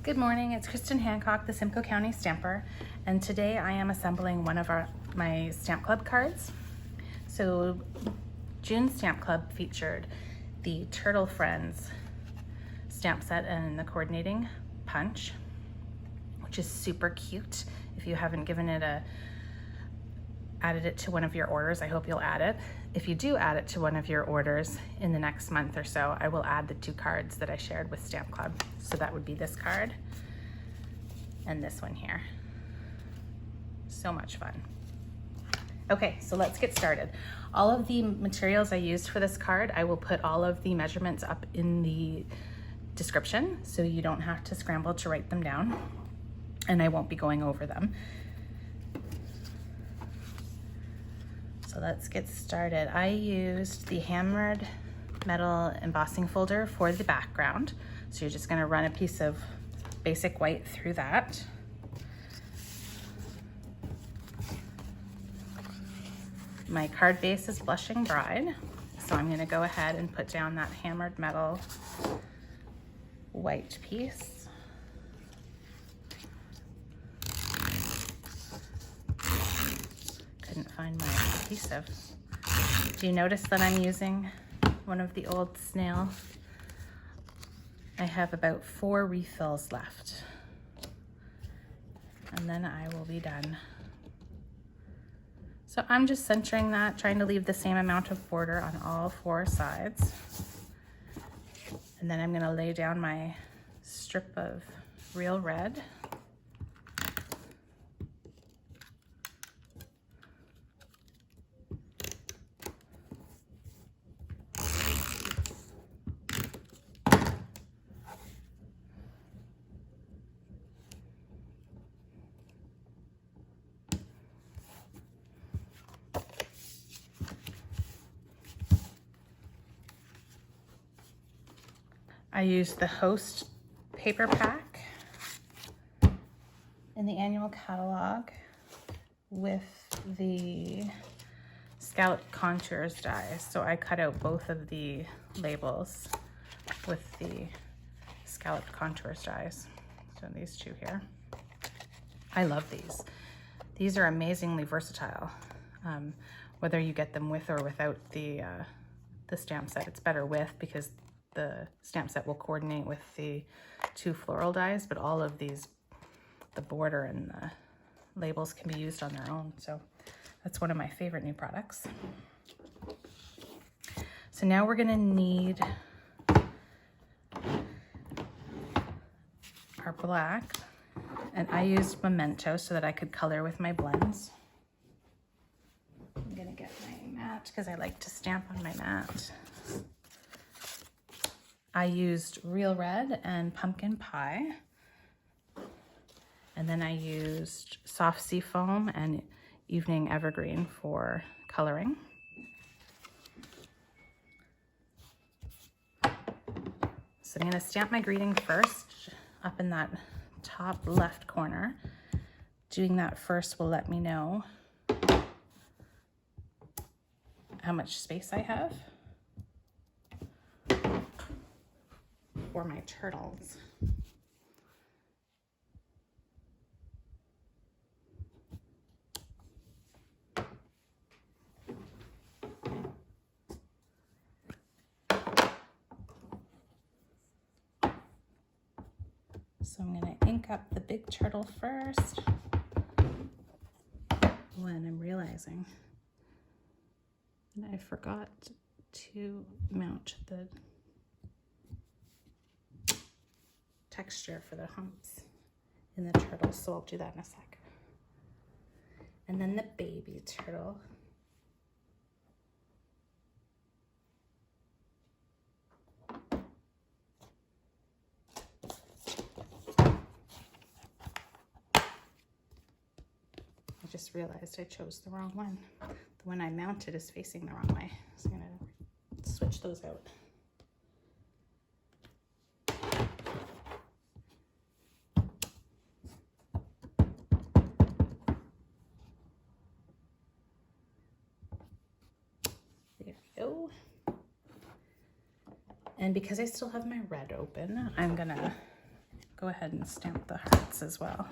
Good morning, it's Kristen Hancock, the Simcoe County Stamper, and today I am assembling one of my Stamp Club cards. So June's Stamp Club featured the Turtle Friends stamp set and the coordinating punch, which is super cute. If you haven't added it to one of your orders, I hope you'll add it. If you do add it to one of your orders in the next month or so, I will add the two cards that I shared with Stamp Club. So that would be this card and this one here. So much fun. Okay, so let's get started. All of the materials I used for this card, I will put all of the measurements up in the description so you don't have to scramble to write them down, and I won't be going over them. So let's get started. I used the hammered metal embossing folder for the background. So you're just gonna run a piece of basic white through that. My card base is Blushing Bride. So I'm gonna go ahead and put down that hammered metal white piece. Couldn't find my adhesive. Do you notice that I'm using one of the old snail? I have about 4 refills left, and then I will be done. So I'm just centering that, trying to leave the same amount of border on all 4 sides. And then I'm gonna lay down my strip of real red. I used the Host paper pack in the annual catalog with the Scalloped contours dies. So I cut out both of the labels with the Scalloped contours dies. So these two here. I love these. These are amazingly versatile. Whether you get them with or without the stamp set, it's better with because the stamp set will coordinate with the 2 floral dies, but all of these, the border and the labels can be used on their own. So that's one of my favorite new products. So now we're gonna need our black, and I used Memento so that I could color with my blends. I'm gonna get my mat because I like to stamp on my mat. I used Real Red and Pumpkin Pie. And then I used Soft Sea Foam and Evening Evergreen for coloring. So I'm gonna stamp my greeting first up in that top left corner. Doing that first will let me know how much space I have for my turtles. So I'm gonna ink up the big turtle first. When I'm realizing that I forgot to mount the texture for the humps in the turtle, so I'll do that in a sec. And then the baby turtle. I just realized I chose the wrong one. The one I mounted is facing the wrong way, so I'm gonna switch those out. There we go. And because I still have my red open, I'm gonna go ahead and stamp the hearts as well.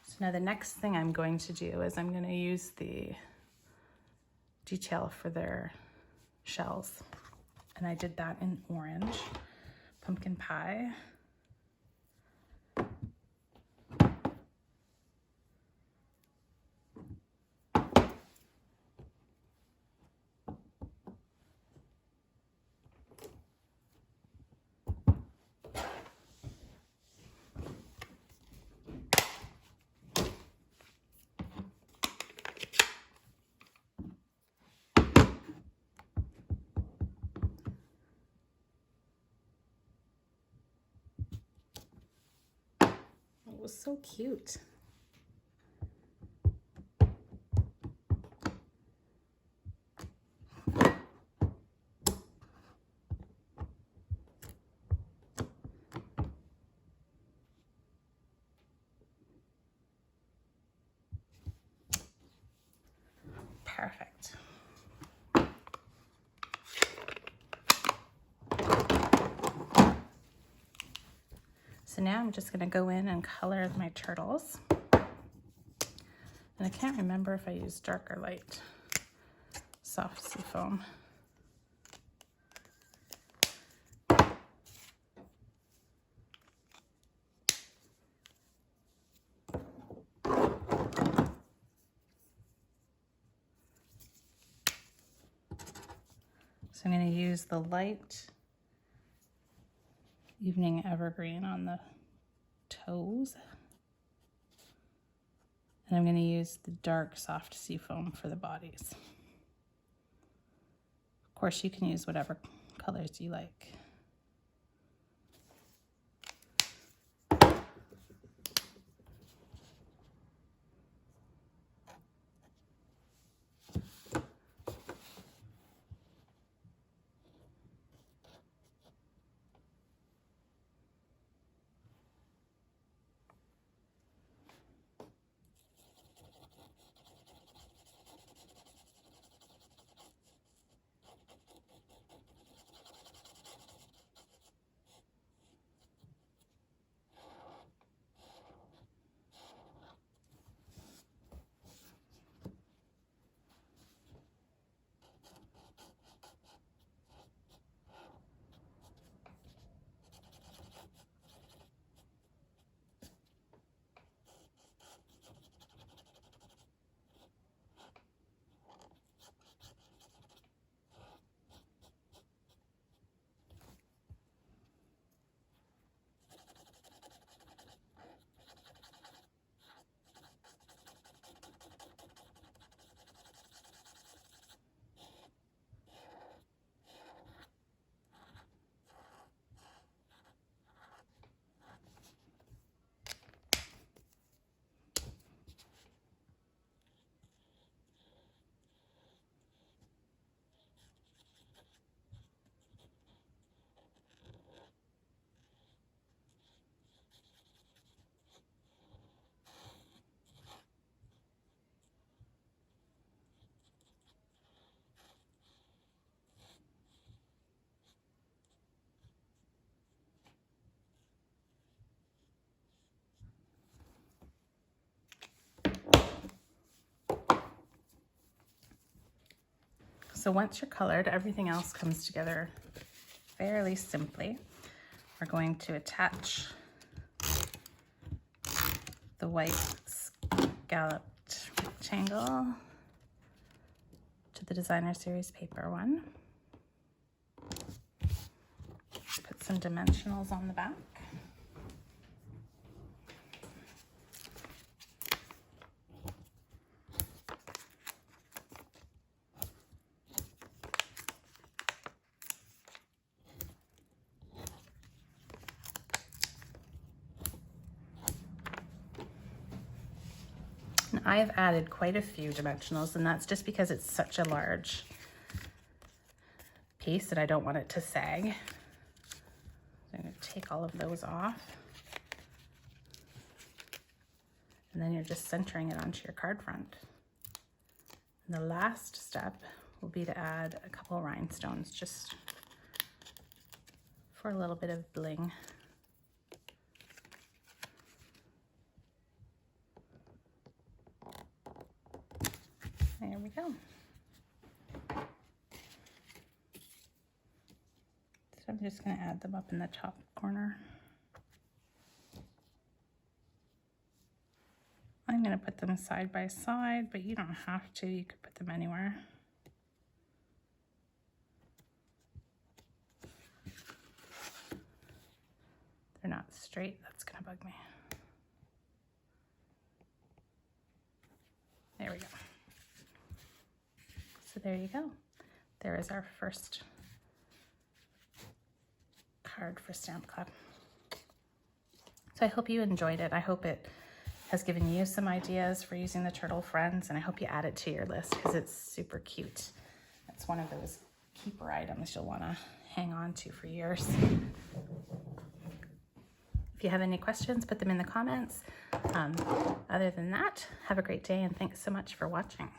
So now the next thing I'm going to do is I'm going to use the detail for their shells. And I did that in orange, pumpkin pie. It was so cute. Perfect. So now I'm just going to go in and color my turtles. And I can't remember if I used dark or light soft seafoam. So I'm going to use the light Evening Evergreen on the toes. And I'm going to use the dark soft seafoam for the bodies. Of course, you can use whatever colors you like. So once you're colored, everything else comes together fairly simply. We're going to attach the white scalloped rectangle to the Designer Series paper one. Put some dimensionals on the back. And I've added quite a few dimensionals, and that's just because it's such a large piece and I don't want it to sag. So I'm going to take all of those off. then you're just centering it onto your card front. And the last step will be to add a couple rhinestones just for a little bit of bling. There we go. So I'm just going to add them up in the top corner. I'm going to put them side by side, but you don't have to. You could put them anywhere. They're not straight. That's going to bug me. There we go. So there you go. There is our first card for Stamp Club. So I hope you enjoyed it. I hope it has given you some ideas for using the Turtle Friends, and I hope you add it to your list because it's super cute. It's one of those keeper items you'll want to hang on to for years. If you have any questions, put them in the comments. Other than that, have a great day, and thanks so much for watching.